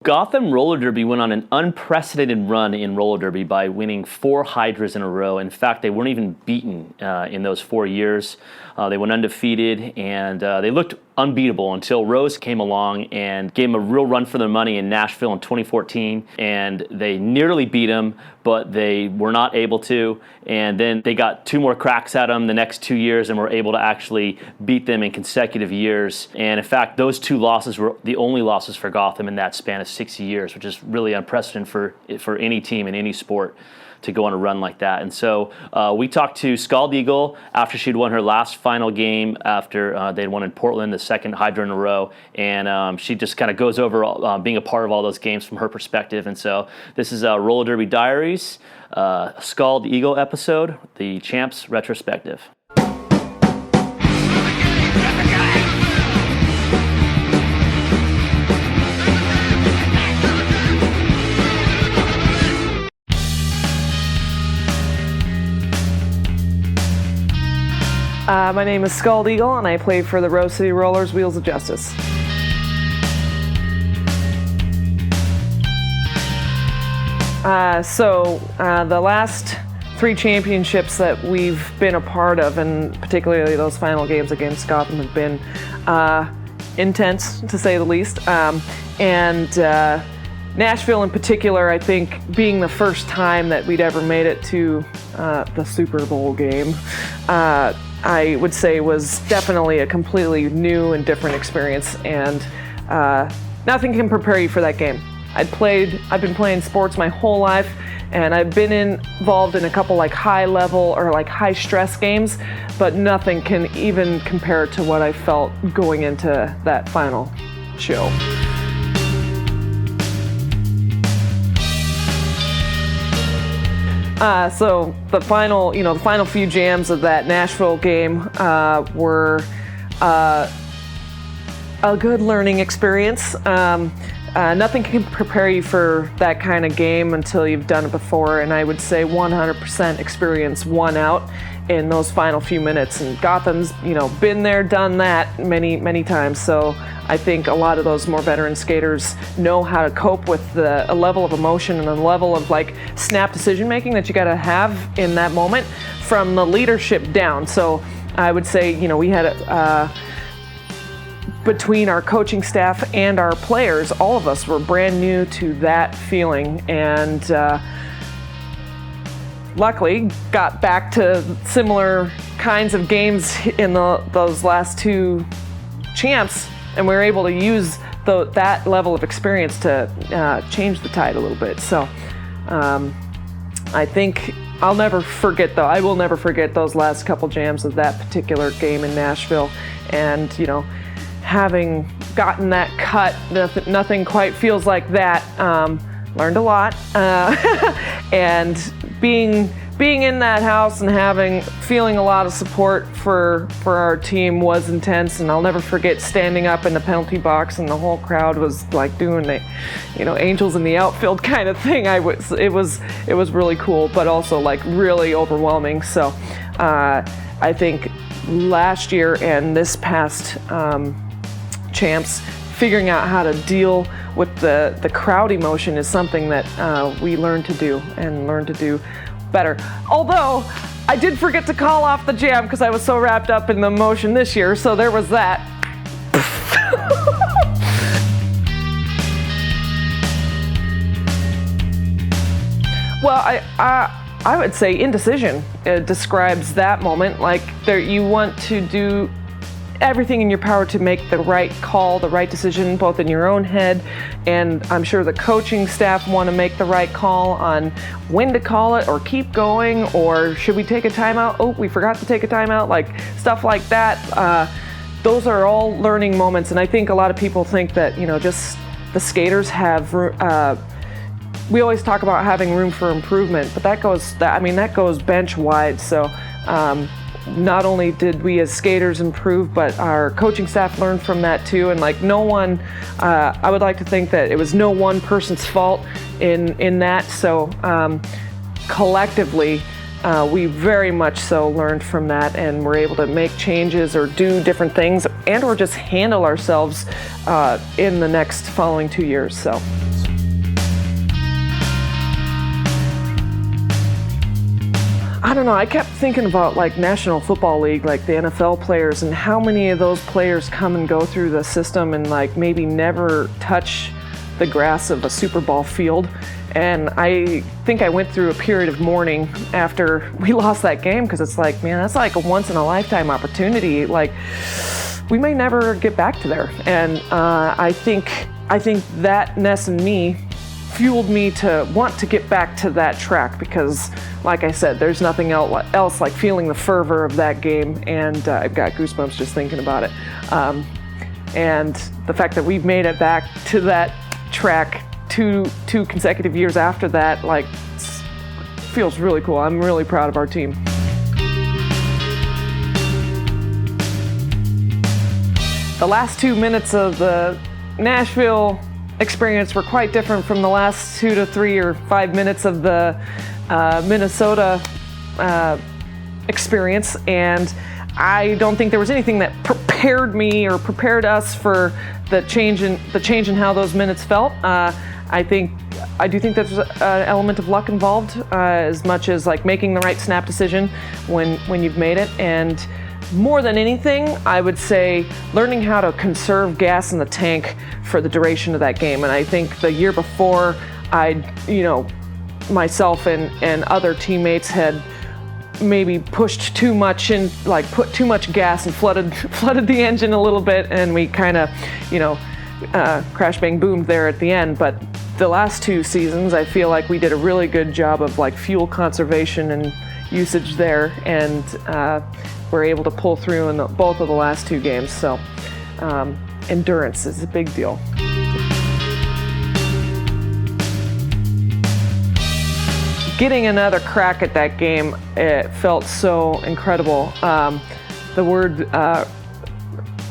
Gotham Roller Derby went on an unprecedented run in roller derby by winning 4 Hydras in a row. In fact, they weren't even beaten in those 4 years. They went undefeated, and they looked unbeatable until Rose came along and gave them a real run for their money in Nashville in 2014. And they nearly beat them, but they were not able to. And then they got 2 more cracks at them the next 2 years and were able to actually beat them in consecutive years. And in fact, those 2 losses were the only losses for Gotham in that span of 60 years, which is really unprecedented for any team in any sport to go on a run like that. And so we talked to Scald Eagle after she'd won her last final game after they'd won in Portland, the second Hydra in a row. And she just kind of goes over being a part of all those games from her perspective. And so this is Roller Derby Diaries, Scald Eagle episode, the Champs Retrospective. My name is Scald Eagle, and I play for the Rose City Rollers Wheels of Justice. The last 3 championships that we've been a part of, and particularly those final games against Gotham, have been intense, to say the least. Nashville in particular, I think, being the first time that we'd ever made it to the Super Bowl game, I would say was definitely a completely new and different experience, and nothing can prepare you for that game. I've been playing sports my whole life, and I've been involved in a couple like high level or like high stress games, but nothing can even compare to what I felt going into that final show. So the final few jams of that Nashville game were a good learning experience. Nothing can prepare you for that kind of game until you've done it before, and I would say 100% experience won out in those final few minutes. And Gotham's, been there, done that many times. So I think a lot of those more veteran skaters know how to cope with a level of emotion and a level of like snap decision making that you got to have in that moment from the leadership down. So I would say, we had between our coaching staff and our players, all of us were brand new to that feeling, and luckily got back to similar kinds of games in those last 2 champs, and we were able to use that level of experience to change the tide a little bit. So I think I will never forget those last couple jams of that particular game in Nashville, and having gotten that cut, nothing quite feels like that. Learned a lot, and being in that house and feeling a lot of support for our team was intense. And I'll never forget standing up in the penalty box and the whole crowd was like doing the, angels in the outfield kind of thing. It was really cool, but also like really overwhelming. So I think last year and this past champs, figuring out how to deal with the crowd emotion is something that we learned to do better. Although I did forget to call off the jam because I was so wrapped up in the emotion this year, so there was that. Well, I would say indecision describes that moment. Like you want to do everything in your power to make the right call, the right decision, both in your own head, and I'm sure the coaching staff want to make the right call on when to call it or keep going, or should we take a timeout? Oh, we forgot to take a timeout, like stuff like that. Those are all learning moments, and I think a lot of people think that, just the skaters have, we always talk about having room for improvement, but that goes bench wide. So not only did we as skaters improve, but our coaching staff learned from that too. And like no one, I would like to think that it was no one person's fault in that. So collectively, we very much so learned from that and were able to make changes or do different things and or just handle ourselves in the next following 2 years. So. I don't know, I kept thinking about like National Football League, like the NFL players, and how many of those players come and go through the system and like maybe never touch the grass of a Super Bowl field. And I think I went through a period of mourning after we lost that game, because it's like, man, that's like a once in a lifetime opportunity. Like, we may never get back to there. And I think that Ness and me fueled me to want to get back to that track, because like I said, there's nothing else like feeling the fervor of that game, and I've got goosebumps just thinking about it. And the fact that we've made it back to that track two consecutive years after that, like, feels really cool. I'm really proud of our team. The last 2 minutes of the Nashville experience were quite different from the last 2 to 3 or 5 minutes of the Minnesota experience, and I don't think there was anything that prepared me or prepared us for the change in how those minutes felt. I do think there's an element of luck involved, as much as like making the right snap decision when you've made it. And more than anything, I would say learning how to conserve gas in the tank for the duration of that game. And I think the year before, myself and other teammates had maybe pushed too much in, like put too much gas and flooded the engine a little bit, and we kind of, crash bang boomed there at the end. But the last 2 seasons, I feel like we did a really good job of like fuel conservation and usage there, and we're able to pull through in both of the last 2 games. So endurance is a big deal. Getting another crack at that game, it felt so incredible. The word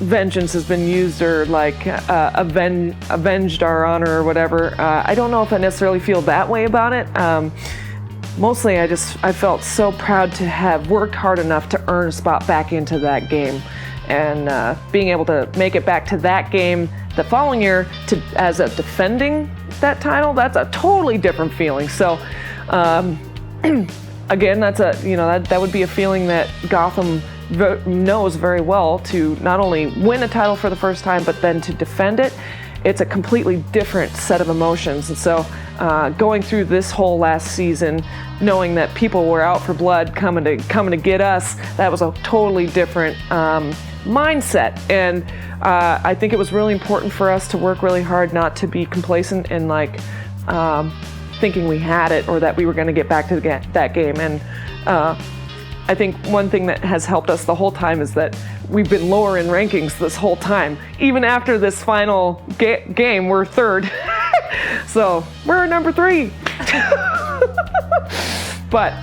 vengeance has been used, or like avenged our honor or whatever. I don't know if I necessarily feel that way about it. Mostly I felt so proud to have worked hard enough to earn a spot back into that game. And being able to make it back to that game the following year as a defending that title, that's a totally different feeling. So again, that would be a feeling that Gotham knows very well, to not only win a title for the first time, but then to defend it. It's a completely different set of emotions. And so going through this whole last season, knowing that people were out for blood, coming to get us, that was a totally different mindset. And I think it was really important for us to work really hard, not to be complacent and like thinking we had it, or that we were going to get back to that game. And I think one thing that has helped us the whole time is that we've been lower in rankings this whole time. Even after this final game, we're 3rd. So we're number 3. But,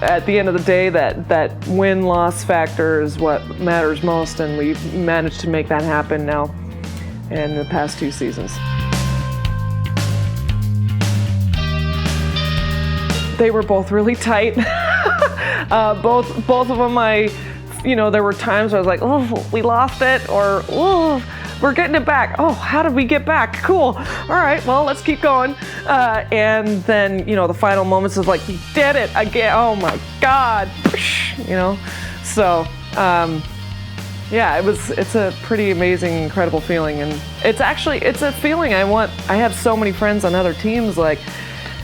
at the end of the day, that win-loss factor is what matters most, and we've managed to make that happen now in the past 2 seasons. They were both really tight. Both of them, there were times where I was like, oh, we lost it, or oh, we're getting it back. Oh, how did we get back? Cool. All right, well, let's keep going. And then, the final moments is like, we did it again. Oh my God. So, yeah, it's a pretty amazing, incredible feeling. And it's a feeling I have so many friends on other teams, like,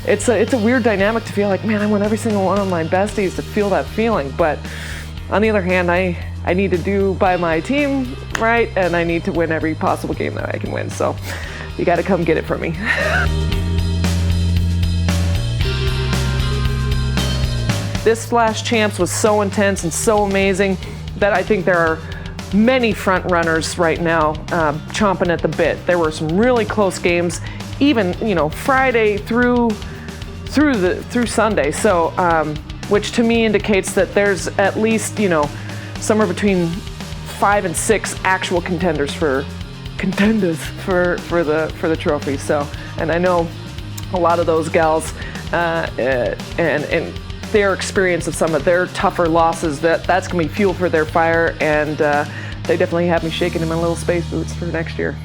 it's a weird dynamic to feel like, man, I want every single one of my besties to feel that feeling. But on the other hand, I need to do by my team right, and I need to win every possible game that I can win. So you got to come get it from me. This Splash Champs was so intense and so amazing that I think there are many front runners right now chomping at the bit. There were some really close games, even Friday through Sunday. So, which to me indicates that there's at least somewhere between 5 and 6 actual contenders for the trophy. So, and I know a lot of those gals and their experience of some of their tougher losses, that's gonna be fuel for their fire, and they definitely have me shaking in my little space boots for next year.